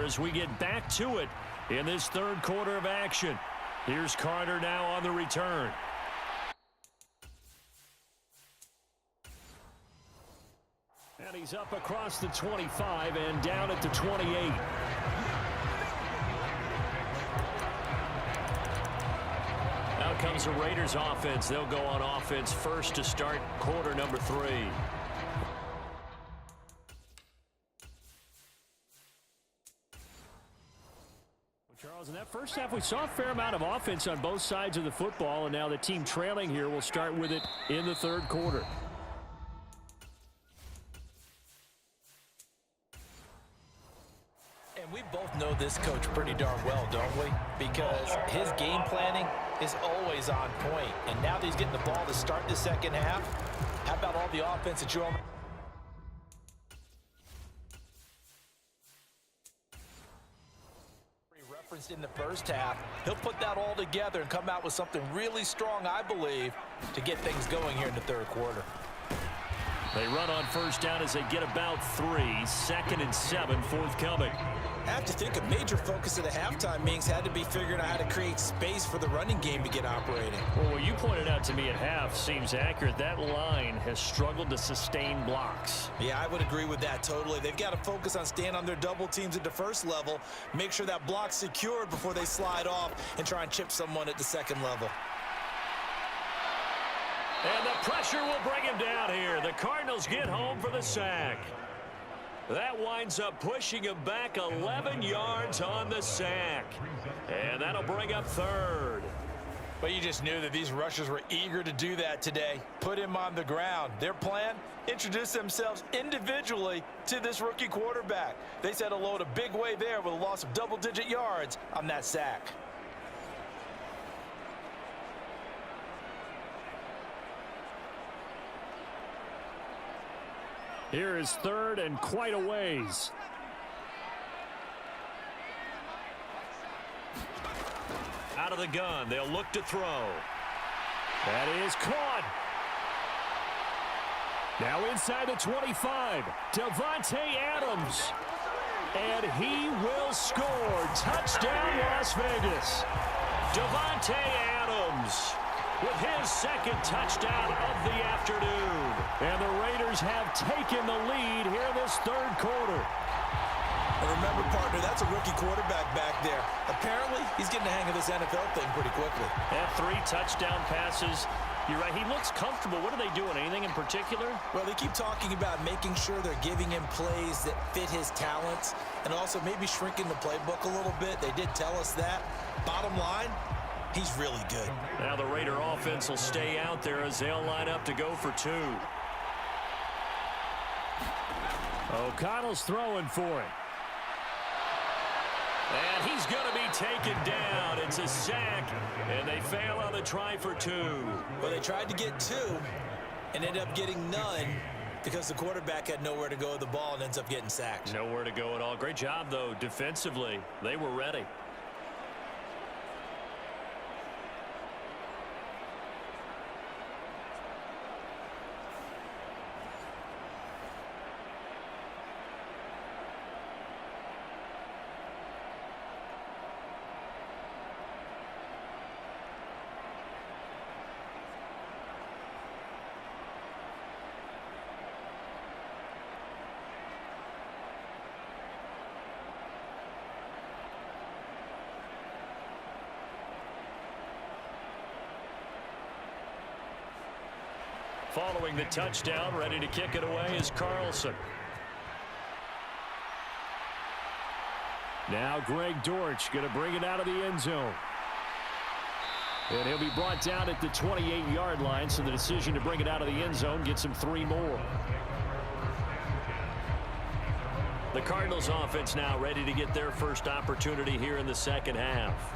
as we get back to it in this third quarter of action. Here's Carter now on the return. And he's up across the 25 and down at the 28. Now comes the Raiders offense. They'll go on offense first to start quarter number 3. Charles, in that first half, we saw a fair amount of offense on both sides of the football, and now the team trailing here will start with it in the third quarter. And we both know this coach pretty darn well, don't we? Because his game planning is always on point. And now that he's getting the ball to start the second half, how about all the offense that you're on? Referenced in the first half, he'll put that all together and come out with something really strong, I believe, to get things going here in the third quarter. They run on first down as they get about 3. 2nd and 7 forthcoming. I have to think a major focus of the halftime meetings had to be figuring out how to create space for the running game to get operating. Well, what you pointed out to me at half seems accurate. That line has struggled to sustain blocks. Yeah, I would agree with that totally. They've got to focus on staying on their double teams at the first level, make sure that block's secured before they slide off and try and chip someone at the second level. And the pressure will bring him down here. The Cardinals get home for the sack. That winds up pushing him back 11 yards on the sack. And that'll bring up third. But you just knew that these rushers were eager to do that today. Put him on the ground. Their plan, introduce themselves individually to this rookie quarterback. They said hello in a big way there with a loss of double-digit yards on that sack. Here is third and quite a ways. Out of the gun, they'll look to throw. That is caught. Now inside the 25, Davante Adams. And he will score. Touchdown, Las Vegas. Davante Adams with his second touchdown of the afternoon. And the Raiders have taken the lead here in this third quarter. And remember, partner, that's a rookie quarterback back there. Apparently, he's getting the hang of this NFL thing pretty quickly. And 3 touchdown passes. You're right, he looks comfortable. What are they doing? Anything in particular? Well, they keep talking about making sure they're giving him plays that fit his talents and also maybe shrinking the playbook a little bit. They did tell us that. Bottom line, he's really good. Now the Raider offense will stay out there as they'll line up to go for 2. O'Connell's throwing for it. And he's going to be taken down. It's a sack, and they fail on the try for 2. Well, they tried to get 2 and ended up getting none because the quarterback had nowhere to go with the ball and ends up getting sacked. Nowhere to go at all. Great job, though, defensively. They were ready. Following the touchdown, ready to kick it away is Carlson. Now Greg Dortch going to bring it out of the end zone. And he'll be brought down at the 28-yard line, so the decision to bring it out of the end zone gets him 3 more. The Cardinals offense now ready to get their first opportunity here in the second half.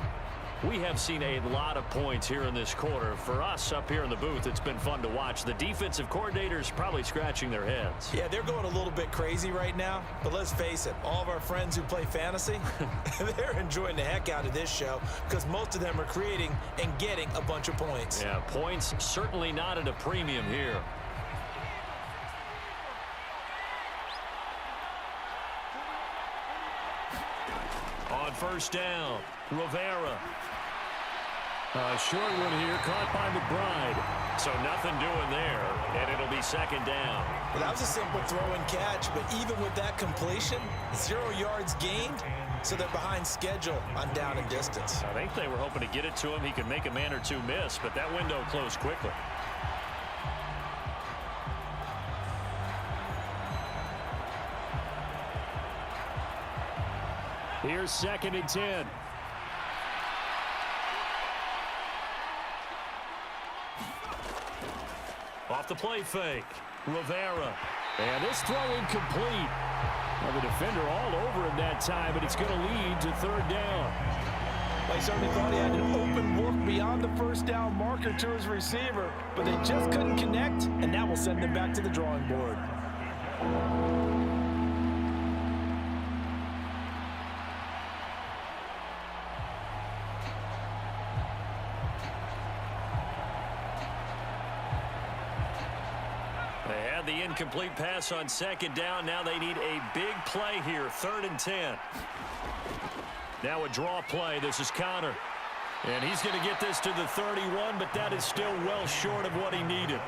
We have seen a lot of points here in this quarter. For us up here in the booth, it's been fun to watch. The defensive coordinators probably scratching their heads. Yeah, they're going a little bit crazy right now. But let's face it, all of our friends who play fantasy, they're enjoying the heck out of this show because most of them are creating and getting a bunch of points. Yeah, points certainly not at a premium here. On first down, Rivera. A short one here, caught by McBride. So nothing doing there, and it'll be second down. Well, that was a simple throw and catch, but even with that completion, 0 yards gained, so they're behind schedule on down and distance. I think they were hoping to get it to him. He could make a man or two miss, but that window closed quickly. Here's 2nd and 10. Off the play fake, Rivera. And this throw incomplete. Well, the defender all over him that time, but it's going to lead to 3rd down. Well, he certainly thought he had an open look beyond the first down marker to his receiver, but they just couldn't connect, and that will send them back to the drawing board. The incomplete pass on 2nd down. Now they need a big play here. 3rd and 10. Now a draw play. This is Connor. And he's going to get this to the 31, but that is still well short of what he needed.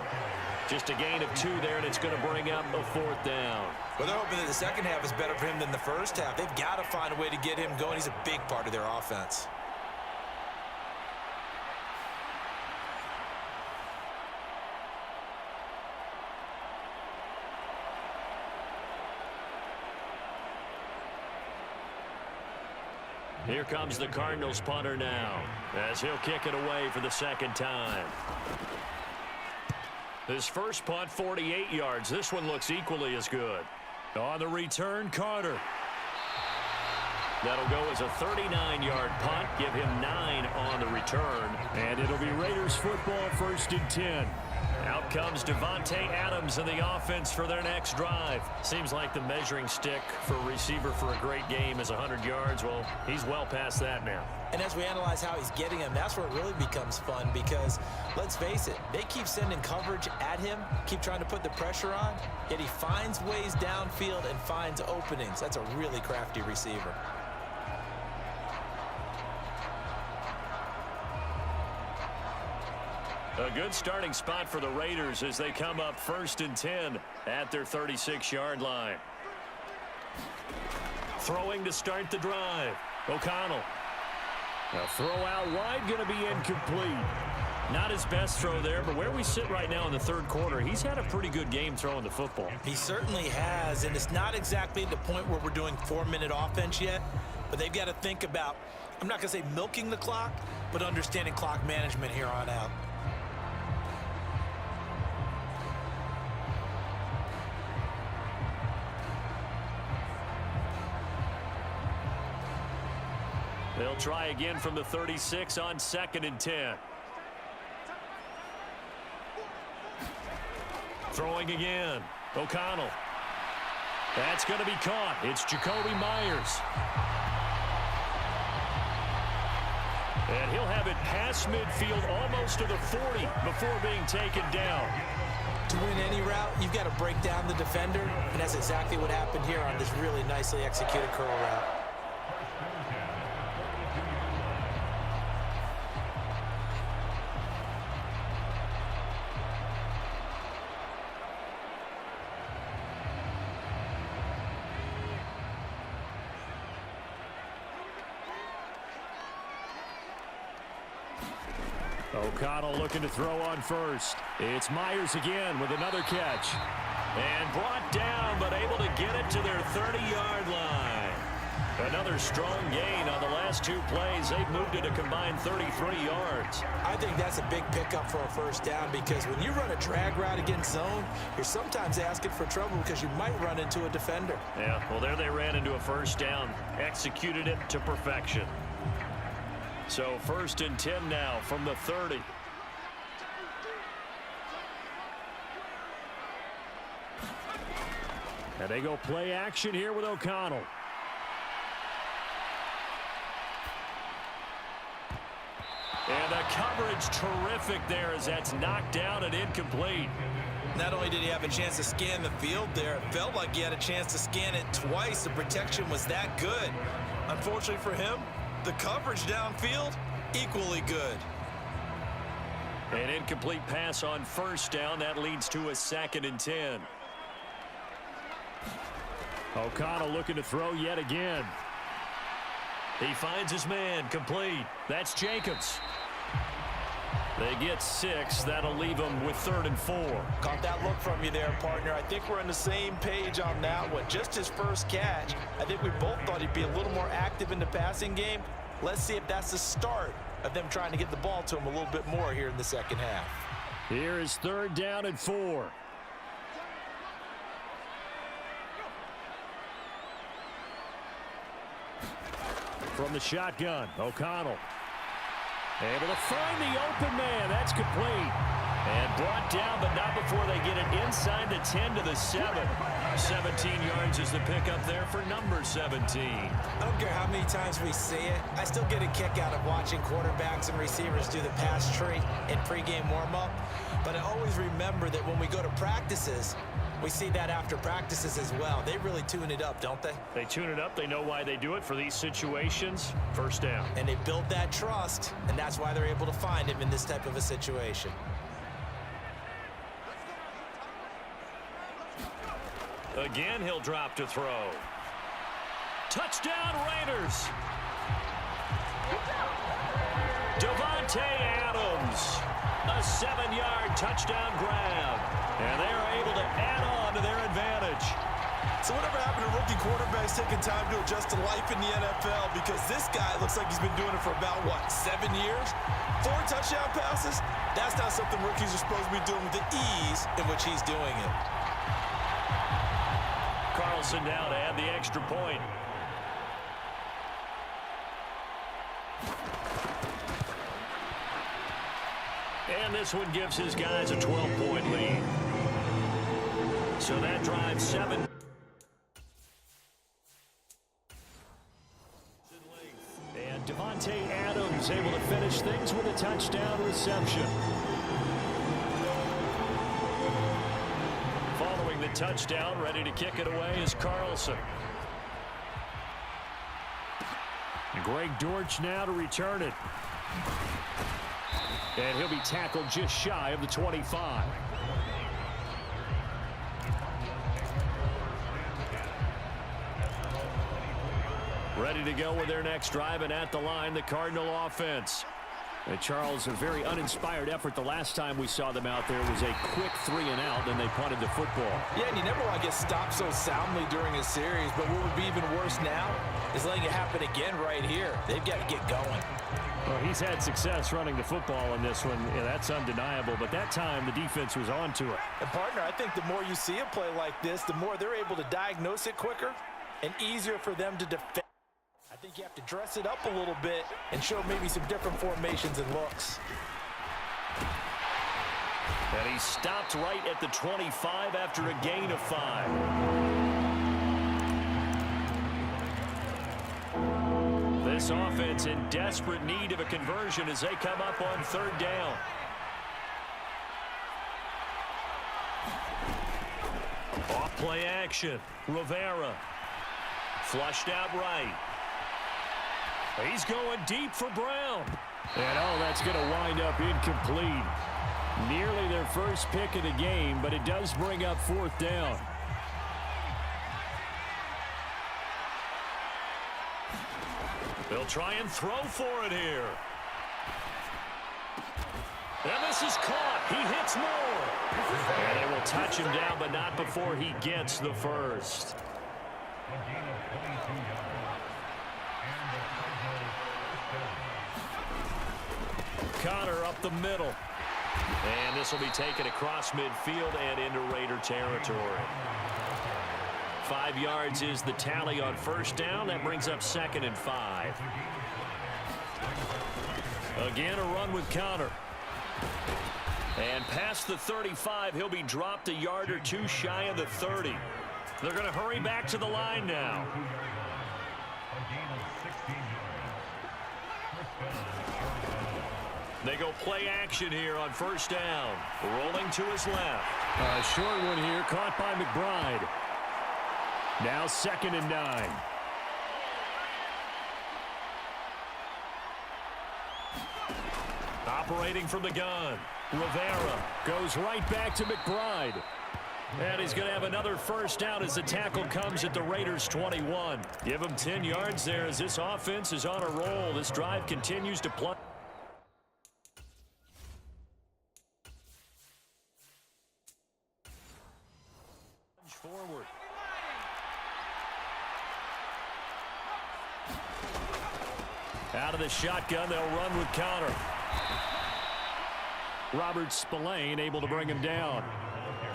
Just a gain of 2 there, and it's going to bring up a 4th down. Well, they're hoping that the second half is better for him than the first half. They've got to find a way to get him going. He's a big part of their offense. Here comes the Cardinals punter now, as he'll kick it away for the 2nd time. His first punt, 48 yards. This one looks equally as good. On the return, Carter. That'll go as a 39-yard punt. Give him 9 on the return. And it'll be Raiders football, 1st and 10. Out comes Davante Adams in the offense for their next drive. Seems like the measuring stick for a receiver for a great game is 100 yards. Well, he's well past that now. And as we analyze how he's getting them, that's where it really becomes fun because, let's face it, they keep sending coverage at him, keep trying to put the pressure on, yet he finds ways downfield and finds openings. That's a really crafty receiver. A good starting spot for the Raiders as they come up 1st and 10 at their 36-yard line. Throwing to start the drive. O'Connell. A throw out wide, going to be incomplete. Not his best throw there, but where we sit right now in the 3rd quarter, he's had a pretty good game throwing the football. He certainly has, and it's not exactly the point where we're doing 4-minute offense yet, but they've got to think about, I'm not going to say milking the clock, but understanding clock management here on out. They'll try again from the 36 on 2nd and 10. Throwing again. O'Connell. That's going to be caught. It's Jacoby Myers. And he'll have it past midfield almost to the 40 before being taken down. To win any route, you've got to break down the defender, and that's exactly what happened here on this really nicely executed curl route. O'Connell looking to throw on first. It's Myers again with another catch. And brought down, but able to get it to their 30-yard line. Another strong gain on the last 2 plays. They've moved it a combined 33 yards. I think that's a big pickup for a first down because when you run a drag route against zone, you're sometimes asking for trouble because you might run into a defender. Yeah, well, there they ran into a first down. Executed it to perfection. So 1st and 10 now from the 30. And they go play action here with O'Connell. And the coverage terrific there as that's knocked down and incomplete. Not only did he have a chance to scan the field there, it felt like he had a chance to scan it twice. The protection was that good. Unfortunately for him, the coverage downfield, equally good. An incomplete pass on first down. That leads to a 2nd and 10. O'Connell looking to throw yet again. He finds his man, complete. That's Jacobs. They get 6. That'll leave them with 3rd and 4. Caught that look from you there, partner. I think we're on the same page on that one. Just his first catch. I think we both thought he'd be a little more active in the passing game. Let's see if that's the start of them trying to get the ball to him a little bit more here in the second half. Here is 3rd down and 4. From the shotgun, O'Connell. Able to find the open man. That's complete. And brought down, but not before they get it inside the 10 to the 7. 17 yards is the pickup there for number 17. I don't care how many times we see it. I still get a kick out of watching quarterbacks and receivers do the pass tree in pregame warm-up. But I always remember that when we go to practices, we see that after practices as well. They really tune it up, don't they? They tune it up. They know why they do it for these situations. First down. And they build that trust, and that's why they're able to find him in this type of a situation. Again, he'll drop to throw. Touchdown, Raiders. Davante Adams. A 7-yard touchdown grab. And they are able to add on to their advantage. So whatever happened to rookie quarterbacks taking time to adjust to life in the NFL? Because this guy looks like he's been doing it for about, 7 years? 4 touchdown passes? That's not something rookies are supposed to be doing with the ease in which he's doing it. Carlson now to add the extra point. And this one gives his guys a 12-point lead. So that drives 7. And Davante Adams able to finish things with a touchdown reception. Following the touchdown, ready to kick it away is Carlson. Greg Dortch now to return it. And he'll be tackled just shy of the 25. Ready to go with their next drive, and at the line, the Cardinal offense. And Charles, a very uninspired effort the last time we saw them out there. It was a quick 3-and-out, and they punted the football. Yeah, and you never want to get stopped so soundly during a series, but what would be even worse now is letting it happen again right here. They've got to get going. Well, he's had success running the football in this one. Yeah, that's undeniable, but that time the defense was on to it. And, partner, I think the more you see a play like this, the more they're able to diagnose it quicker and easier for them to defend. I think you have to dress it up a little bit and show maybe some different formations and looks. And he stopped right at the 25 after a gain of 5. This offense in desperate need of a conversion as they come up on 3rd down. Off play action. Rivera. Flushed out right. He's going deep for Brown. And that's going to wind up incomplete. Nearly their first pick of the game, but it does bring up 4th down. They'll try and throw for it here. And this is caught. He hits more. And they will touch him down, but not before he gets the first. Connor up the middle. And this will be taken across midfield and into Raider territory. 5 yards is the tally on 1st down. That brings up 2nd and 5. Again, a run with Connor. And past the 35, he'll be dropped a yard or 2 shy of the 30. They're going to hurry back to the line now. They go play action here on 1st down. Rolling to his left. A short one here, caught by McBride. Now 2nd and 9. Operating from the gun. Rivera goes right back to McBride. And he's going to have another first down as the tackle comes at the Raiders' 21. Give him 10 yards there as this offense is on a roll. This drive continues to play. Forward. Out of the shotgun, they'll run with Connor. Robert Spillane able to bring him down.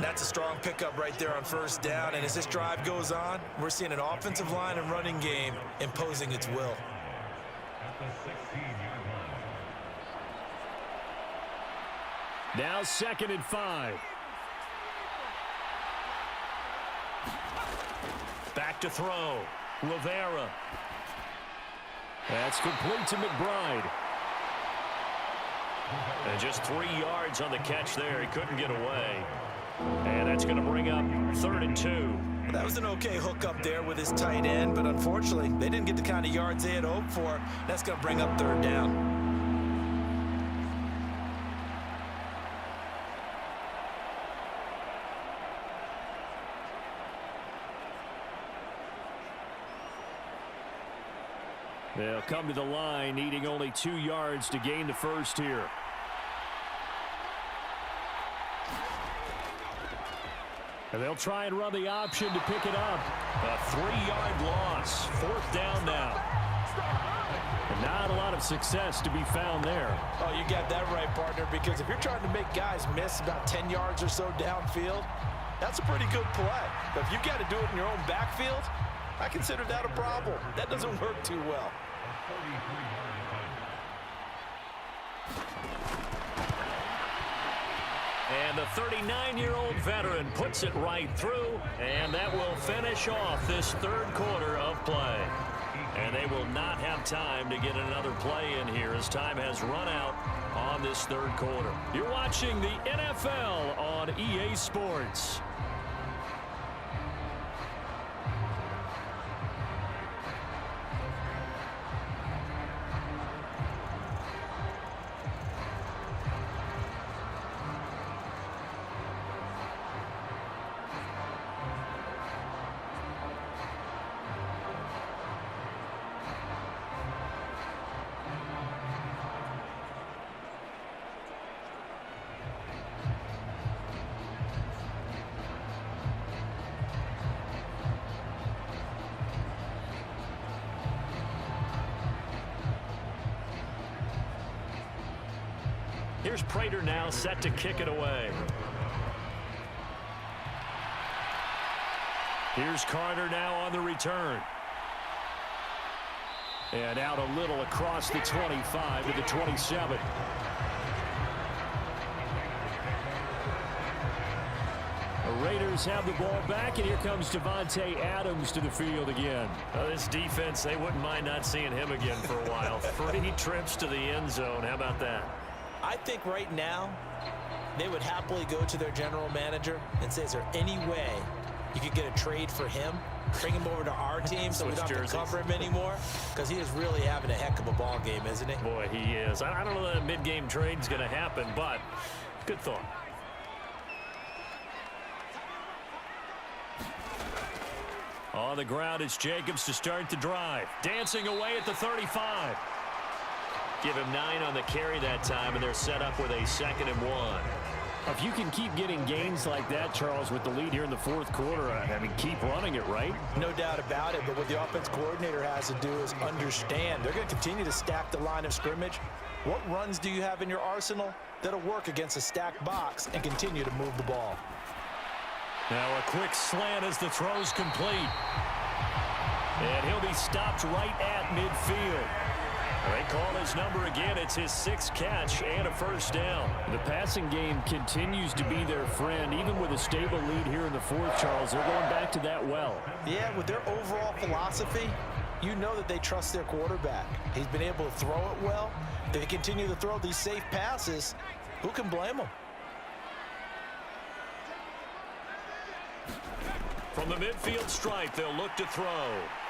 That's a strong pickup right there on first down, and as this drive goes on, we're seeing an offensive line and running game imposing its will. Now 2nd and 5. Back to throw. Rivera. That's complete to McBride. And just 3 yards on the catch there. He couldn't get away. And that's going to bring up 3rd and 2. That was an okay hookup there with his tight end, but unfortunately, they didn't get the kind of yards they had hoped for. That's going to bring up 3rd down. They'll come to the line, needing only 2 yards to gain the first here. And they'll try and run the option to pick it up. A 3-yard loss. 4th down now. And not a lot of success to be found there. Oh, you got that right, partner, because if you're trying to make guys miss about 10 yards or so downfield, that's a pretty good play. But if you got to do it in your own backfield, I consider that a problem. That doesn't work too well. And the 39-year-old veteran puts it right through, and that will finish off this 3rd quarter of play. And they will not have time to get another play in here as time has run out on this 3rd quarter. You're watching the NFL on EA Sports. Here's Prater now set to kick it away. Here's Carter now on the return. And out a little across the 25 to the 27. The Raiders have the ball back, and here comes Davante Adams to the field again. This defense, they wouldn't mind not seeing him again for a while. 3 trips to the end zone. How about that? I think right now they would happily go to their general manager and say, is there any way you could get a trade for him, bring him over to our team so we don't have to cover him anymore? Because he is really having a heck of a ball game, isn't he? Boy, he is. I don't know that a mid-game trade is going to happen, but good thought. On the ground, it's Jacobs to start the drive. Dancing away at the 35. Give him 9 on the carry that time, and they're set up with a 2nd and 1. If you can keep getting gains like that, Charles, with the lead here in the 4th quarter, I mean, keep running it, right? No doubt about it, but what the offense coordinator has to do is understand they're going to continue to stack the line of scrimmage. What runs do you have in your arsenal that'll work against a stacked box and continue to move the ball? Now a quick slant as the throw's complete. And he'll be stopped right at midfield. They call his number again. It's his 6th catch and a first down. The passing game continues to be their friend. Even with a stable lead here in the 4th, Charles, they're going back to that well. Yeah, with their overall philosophy, you know that they trust their quarterback. He's been able to throw it well. They continue to throw these safe passes. Who can blame them? From the midfield stripe, they'll look to throw.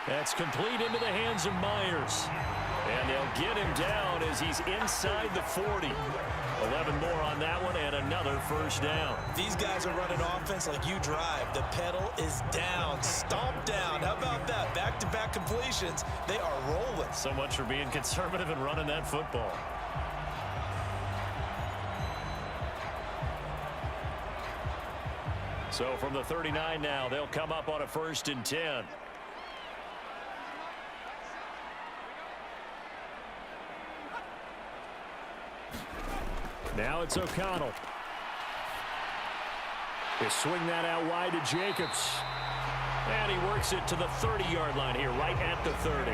That's complete into the hands of Myers. And they'll get him down as he's inside the 40. 11 more on that one and another first down. These guys are running offense like you drive. The pedal is down, stomp down. How about that? Back-to-back completions. They are rolling. So much for being conservative and running that football. So from the 39 now, they'll come up on a 1st and 10. Now it's O'Connell. They swing that out wide to Jacobs. And he works it to the 30-yard line here, right at the 30.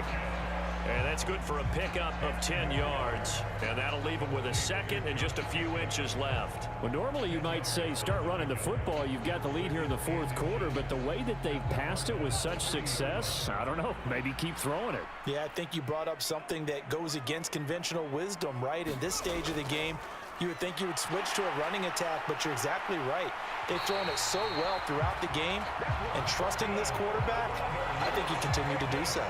And that's good for a pickup of 10 yards. And that'll leave him with a 2nd and just a few inches left. Well, normally you might say start running the football. You've got the lead here in the 4th quarter. But the way that they've passed it with such success, I don't know, maybe keep throwing it. Yeah, I think you brought up something that goes against conventional wisdom, right? In this stage of the game, you would think you would switch to a running attack, but you're exactly right. They've thrown it so well throughout the game, and trusting this quarterback, I think he continued to do so.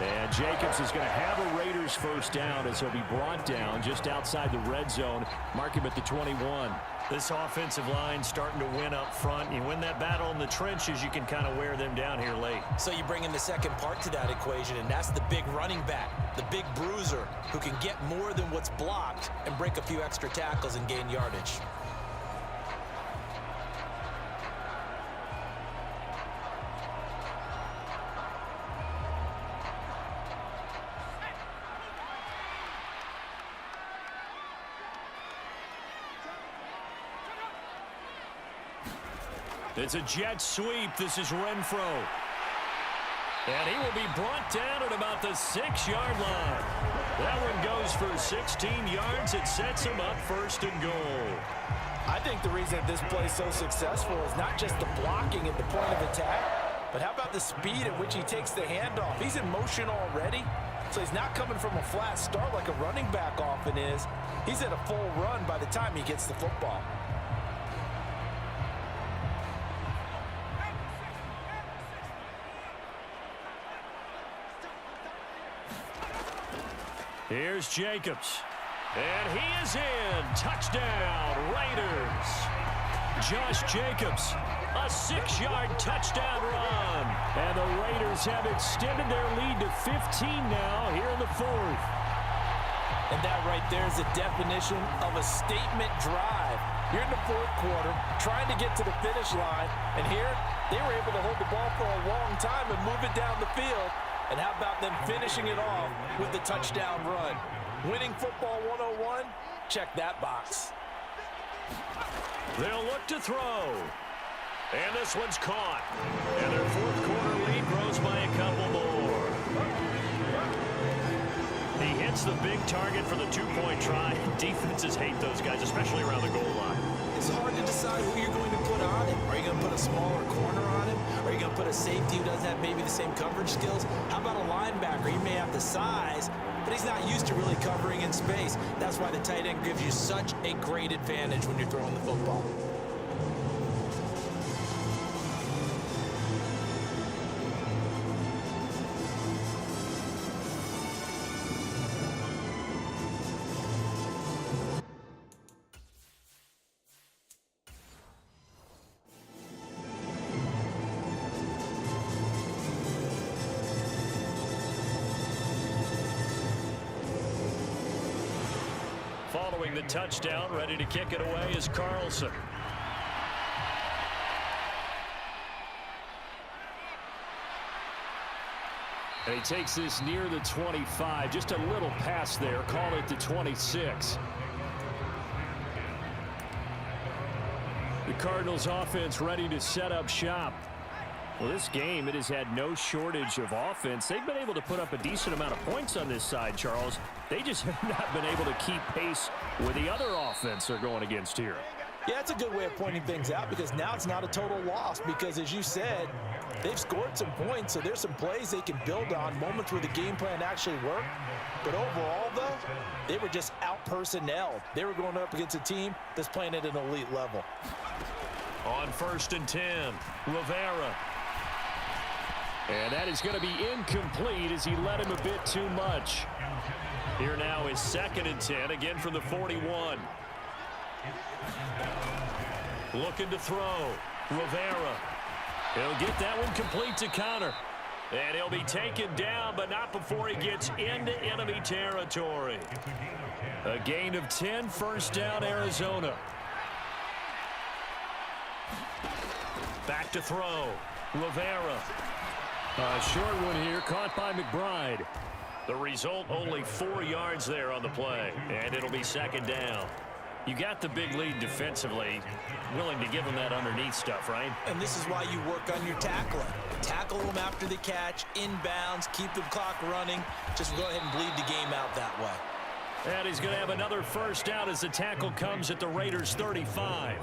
And Jacobs is going to have a Raiders first down as he'll be brought down just outside the red zone. Mark him at the 21. This offensive line starting to win up front. You win that battle in the trenches, you can kind of wear them down here late. So you bring in the second part to that equation, and that's the big running back, the big bruiser, who can get more than what's blocked and break a few extra tackles and gain yardage. It's a jet sweep. This is Renfro. And he will be brought down at about the 6-yard line. That one goes for 16 yards. It sets him up 1st and goal. I think the reason this play is so successful is not just the blocking at the point of attack, but how about the speed at which he takes the handoff? He's in motion already, so he's not coming from a flat start like a running back often is. He's at a full run by the time he gets the football. Here's Jacobs. And he is in. Touchdown, Raiders. Josh Jacobs, a 6-yard touchdown run. And the Raiders have extended their lead to 15 now here in the 4th. And that right there is the definition of a statement drive. You're in the 4th quarter, trying to get to the finish line. And here, they were able to hold the ball for a long time and move it down the field. And how about them finishing it off with the touchdown run? Winning football 101, check that box. They'll look to throw. And this one's caught. And their 4th quarter lead grows by a couple more. He hits the big target for the 2-point try. Defenses hate those guys, especially around the goal line. It's hard to decide who you're going to put on him. Are you going to put a smaller corner on him? Are you going to put a safety who doesn't have maybe the same coverage skills? How about a linebacker? He may have the size, but he's not used to really covering in space. That's why the tight end gives you such a great advantage when you're throwing the football. Following the touchdown, ready to kick it away is Carlson. And he takes this near the 25, just a little pass there, call it the 26. The Cardinals offense ready to set up shop. Well, this game, it has had no shortage of offense. They've been able to put up a decent amount of points on this side, Charles. They just have not been able to keep pace with the other offense they're going against here. Yeah, it's a good way of pointing things out because now it's not a total loss because, as you said, they've scored some points, so there's some plays they can build on, moments where the game plan actually worked. But overall, though, they were just out-personnelled. They were going up against a team that's playing at an elite level. On 1st and 10, Rivera. And that is going to be incomplete as he led him a bit too much. Here now is 2nd and 10, again from the 41. Looking to throw. Rivera. He'll get that one complete to Connor. And he'll be taken down, but not before he gets into enemy territory. A gain of 10, first down, Arizona. Back to throw. Rivera. A short one here, caught by McBride. The result, only 4 yards there on the play, and it'll be 2nd down. You got the big lead defensively, willing to give them that underneath stuff, right? And this is why you work on your tackling. Tackle them after the catch, inbounds, keep the clock running. Just go ahead and bleed the game out that way. And he's going to have another first down as the tackle comes at the Raiders' 35.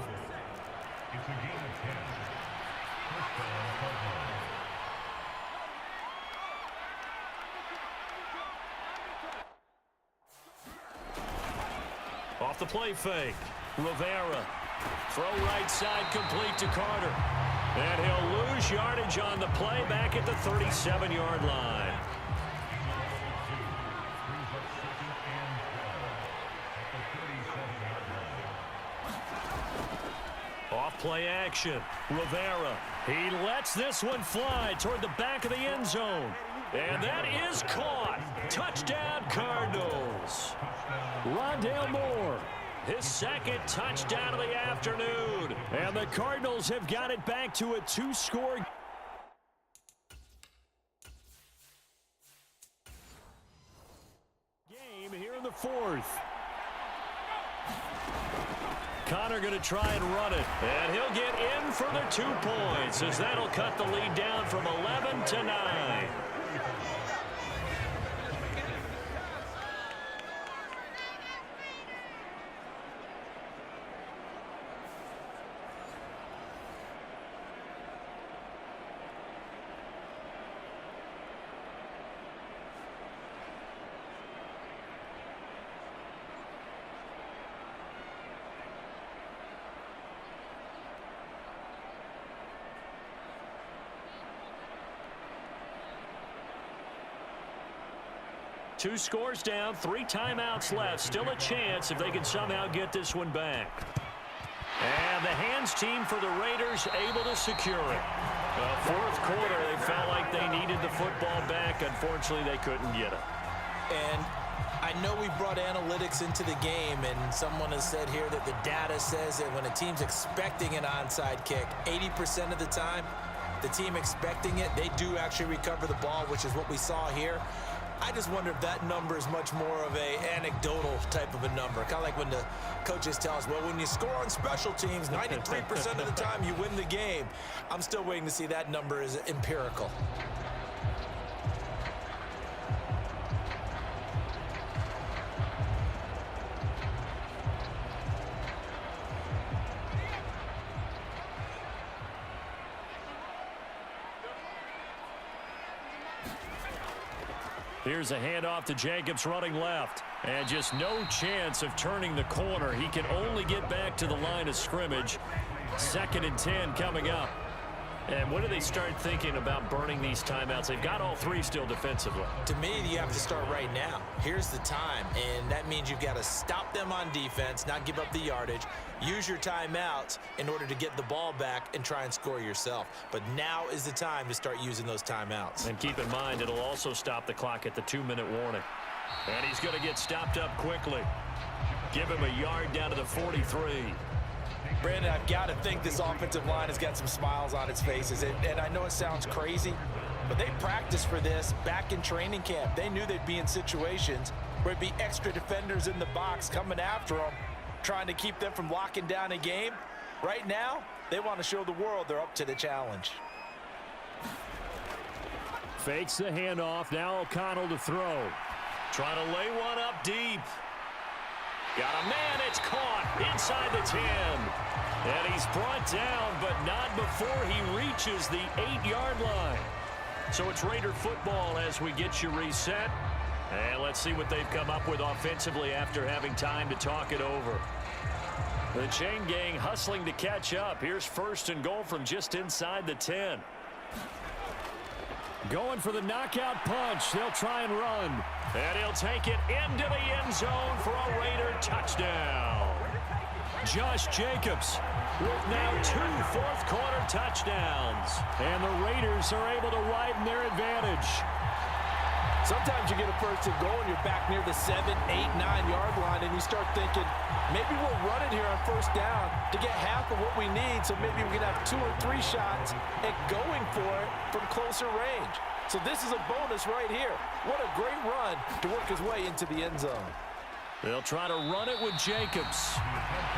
Off the play fake. Rivera. Throw right side complete to Carter. And he'll lose yardage on the play back at the 37-yard line. Off play action. Rivera. He lets this one fly toward the back of the end zone. And that is caught. Touchdown, Cardinals. Rondale Moore, his 2nd touchdown of the afternoon. And the Cardinals have got it back to a 2-score game here in the 4th. Connor going to try and run it. And he'll get in for the 2 points as that'll cut the lead down from 11 to 9. Two scores down, 3 timeouts left. Still a chance if they can somehow get this one back. And the hands team for the Raiders able to secure it. 4th quarter, they felt like they needed the football back. Unfortunately, they couldn't get it. And I know we brought analytics into the game, and someone has said here that the data says that when a team's expecting an onside kick, 80% of the time, the team expecting it, they do actually recover the ball, which is what we saw here. I just wonder if that number is much more of a anecdotal type of a number. Kind of like when the coaches tell us, well, when you score on special teams, 93% of the time you win the game. I'm still waiting to see that number is empirical. Here's a handoff to Jacobs running left. And just no chance of turning the corner. He can only get back to the line of scrimmage. 2nd and 10 coming up. And when do they start thinking about burning these timeouts? They've got all 3 still defensively. To me, you have to start right now. Here's the time, and that means you've got to stop them on defense, not give up the yardage, use your timeouts in order to get the ball back and try and score yourself. But now is the time to start using those timeouts. And keep in mind, it'll also stop the clock at the 2-minute warning. And he's going to get stopped up quickly. Give him a yard down to the 43. Brandon, I've got to think this offensive line has got some smiles on its faces. And I know it sounds crazy, but they practiced for this back in training camp. They knew they'd be in situations where it'd be extra defenders in the box coming after them, trying to keep them from locking down a game. Right now, they want to show the world they're up to the challenge. Fakes the handoff. Now O'Connell to throw. Trying to lay one up deep. Got a man, it's caught inside the 10. And he's brought down, but not before he reaches the 8-yard line. So it's Raider football as we get you reset. And let's see what they've come up with offensively after having time to talk it over. The chain gang hustling to catch up. Here's 1st and goal from just inside the 10. Going for the knockout punch. They'll try and run. And he'll take it into the end zone for a Raider touchdown. Josh Jacobs with now 2 fourth-quarter touchdowns. And the Raiders are able to widen their advantage. Sometimes you get a first and goal and you're back near the 7, 8, 9-yard line, and you start thinking, maybe we'll run it here on first down to get half of what we need, so maybe we can have 2 or 3 shots at going for it from closer range. So this is a bonus right here. What a great run to work his way into the end zone. They'll try to run it with Jacobs.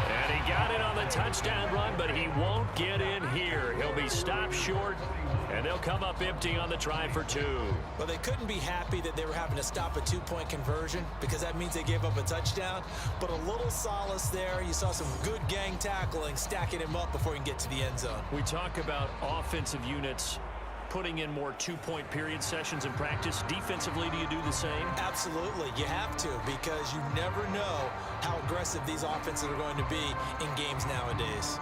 And he got it on the touchdown run, but he won't get in here. He'll be stopped short, and they'll come up empty on the try for 2. Well, they couldn't be happy that they were having to stop a 2-point conversion because that means they gave up a touchdown. But a little solace there. You saw some good gang tackling, stacking him up before he can get to the end zone. We talk about offensive units putting in more 2-point period sessions in practice. Defensively, do you do the same? Absolutely. You have to, because you never know how aggressive these offenses are going to be in games nowadays.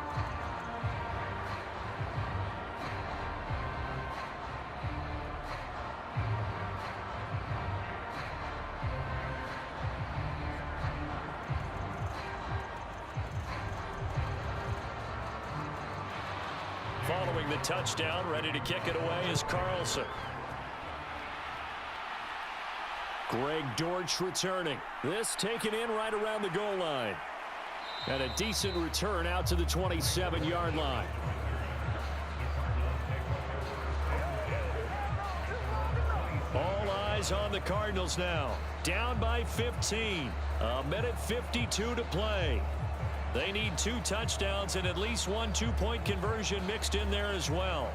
Following the touchdown, ready to kick it away is Carlson. Greg Dortch returning. This taken in right around the goal line. And a decent return out to the 27-yard line. All eyes on the Cardinals now. Down by 15. 1:52 to play. They need 2 touchdowns and at least 1 2-point conversion mixed in there as well.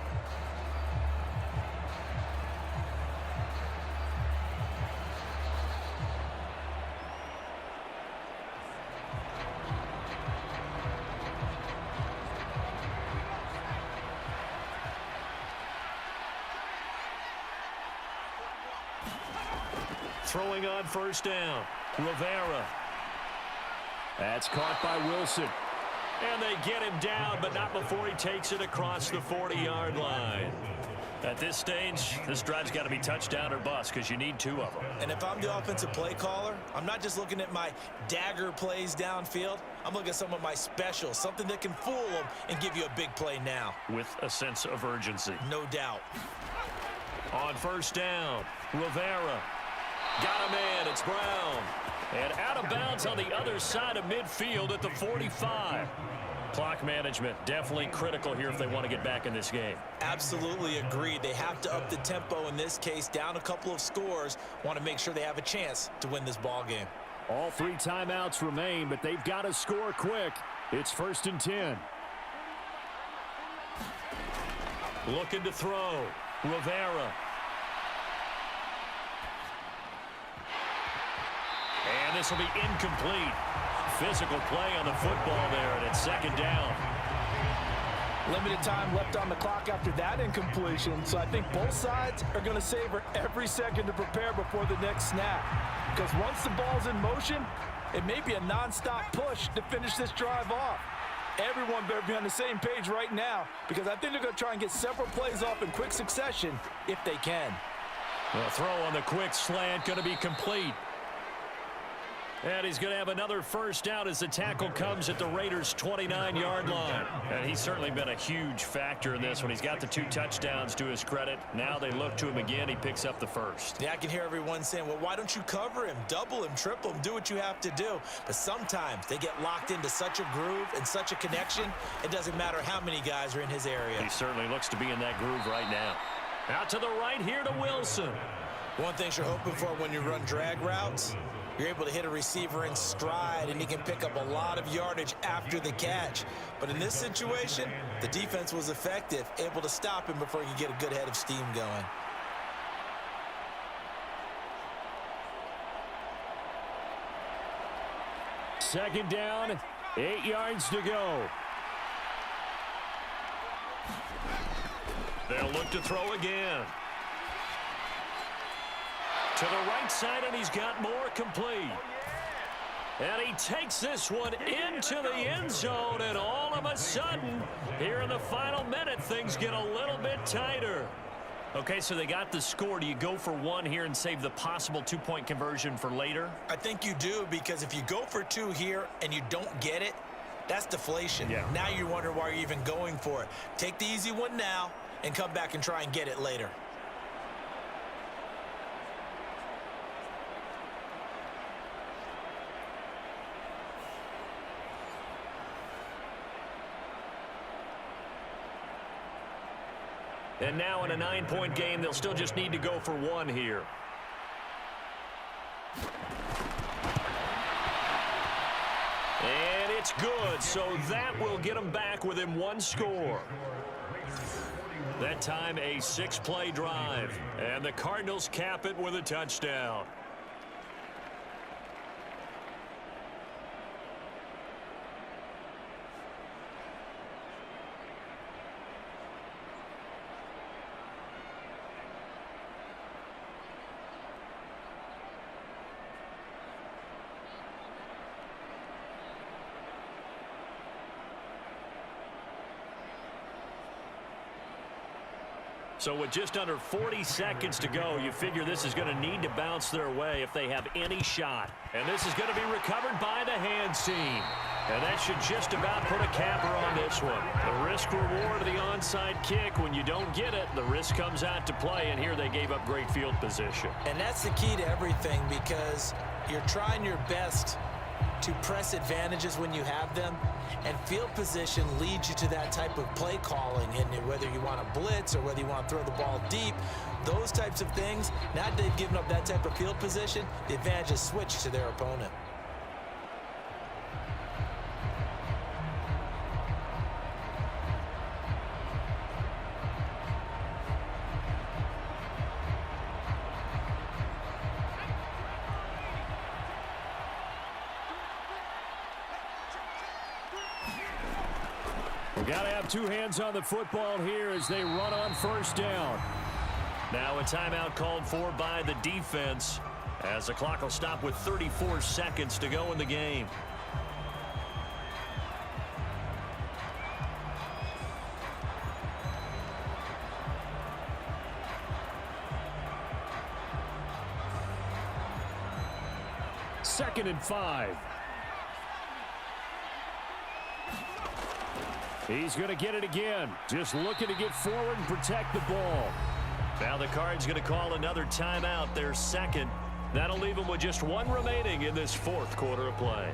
Throwing on first down, Rivera. That's caught by Wilson. And they get him down, but not before he takes it across the 40-yard line. At this stage, this drive's got to be touchdown or bust because you need 2 of them. And if I'm the offensive play caller, I'm not just looking at my dagger plays downfield. I'm looking at some of my specials, something that can fool them and give you a big play now. With a sense of urgency. No doubt. On first down, Rivera. Got him in. It's Brown. And out of bounds on the other side of midfield at the 45. Clock management definitely critical here if they want to get back in this game. Absolutely agreed. They have to up the tempo in this case, down a couple of scores. Want to make sure they have a chance to win this ball game. All 3 timeouts remain, but they've got to score quick. It's 1st and 10. Looking to throw. Rivera. And this will be incomplete. Physical play on the football there, and it's 2nd down. Limited time left on the clock after that incompletion, so I think both sides are going to savor every second to prepare before the next snap. Because once the ball's in motion, it may be a nonstop push to finish this drive off. Everyone better be on the same page right now, because I think they're going to try and get several plays off in quick succession if they can. The throw on the quick slant going to be complete. And he's going to have another first down as the tackle comes at the Raiders' 29-yard line. And he's certainly been a huge factor in this when he's got the 2 touchdowns to his credit. Now they look to him again. He picks up the first. Yeah, I can hear everyone saying, well, why don't you cover him, double him, triple him, do what you have to do. But sometimes they get locked into such a groove and such a connection, it doesn't matter how many guys are in his area. He certainly looks to be in that groove right now. Out to the right here to Wilson. One thing you're hoping for when you run drag routes, you're able to hit a receiver in stride, and he can pick up a lot of yardage after the catch. But in this situation, the defense was effective, able to stop him before he could get a good head of steam going. Second down, 8 yards to go. They'll look to throw again. To the right side, and he's got more complete. And he takes this one into the end zone, and all of a sudden, here in the final minute, things get a little bit tighter. Okay, so they got the score. Do you go for one here and save the possible two-point conversion for later? I think you do, because if you go for two here and you don't get it, that's deflation. Yeah. Now you wonder why you're even going for it. Take the easy one now and come back and try and get it later. And now in a 9-point game, they'll still just need to go for one here. And it's good, so that will get them back within one score. That time a 6-play drive, and the Cardinals cap it with a touchdown. So with just under 40 seconds to go, you figure this is going to need to bounce their way if they have any shot. And this is going to be recovered by the hands team. And that should just about put a capper on this one. The risk reward of the onside kick. When you don't get it, the risk comes out to play. And here they gave up great field position. And that's the key to everything, because you're trying your best to press advantages when you have them, and field position leads you to that type of play calling. And whether you want to blitz or whether you want to throw the ball deep, those types of things, now that they've given up that type of field position, the advantage is switched to their opponent. Got to have two hands on the football here as they run on first down. Now a timeout called for by the defense as the clock will stop with 34 seconds to go in the game. Second and 5. He's going to get it again. Just looking to get forward and protect the ball. Now the Cards going to call another timeout, their second. That'll leave them with just one remaining in this fourth quarter of play.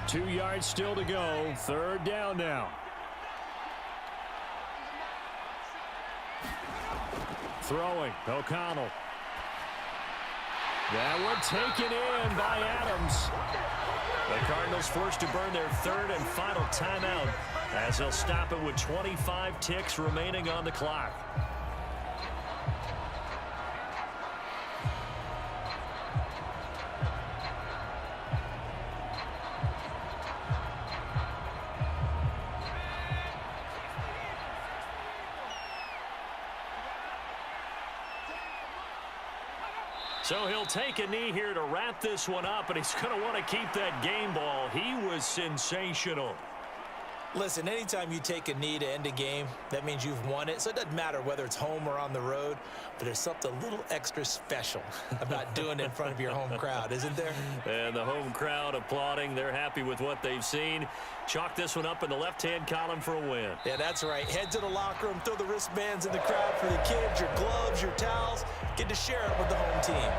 Two yards still to go. Third down now. Throwing, O'Connell. That one taken in by Adams. The Cardinals forced to burn their third and final timeout as they'll stop it with 25 ticks remaining on the clock. So he'll take a knee here to wrap this one up, and he's going to want to keep that game ball. He was sensational. Listen, anytime you take a knee to end a game, that means you've won it. So it doesn't matter whether it's home or on the road, but there's something a little extra special about doing it in front of your home crowd, isn't there? And the home crowd applauding. They're happy with what they've seen. Chalk this one up in the left-hand column for a win. Yeah, that's right. Head to the locker room, throw the wristbands in the crowd for the kids, your gloves, your towels. Get to share it with the home team.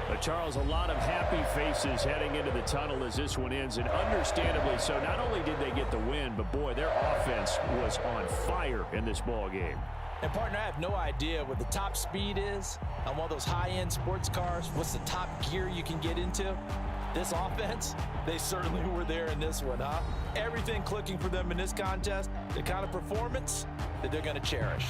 But Charles, a lot of happy faces heading into the tunnel as this one ends, and understandably so. Not only did they get the win, but boy, their offense was on fire in this ball game. And partner, I have no idea what the top speed is on one of those high-end sports cars. What's the top gear you can get into? This offense, they certainly were there in this one, huh? Everything clicking for them in this contest, the kind of performance that they're going to cherish.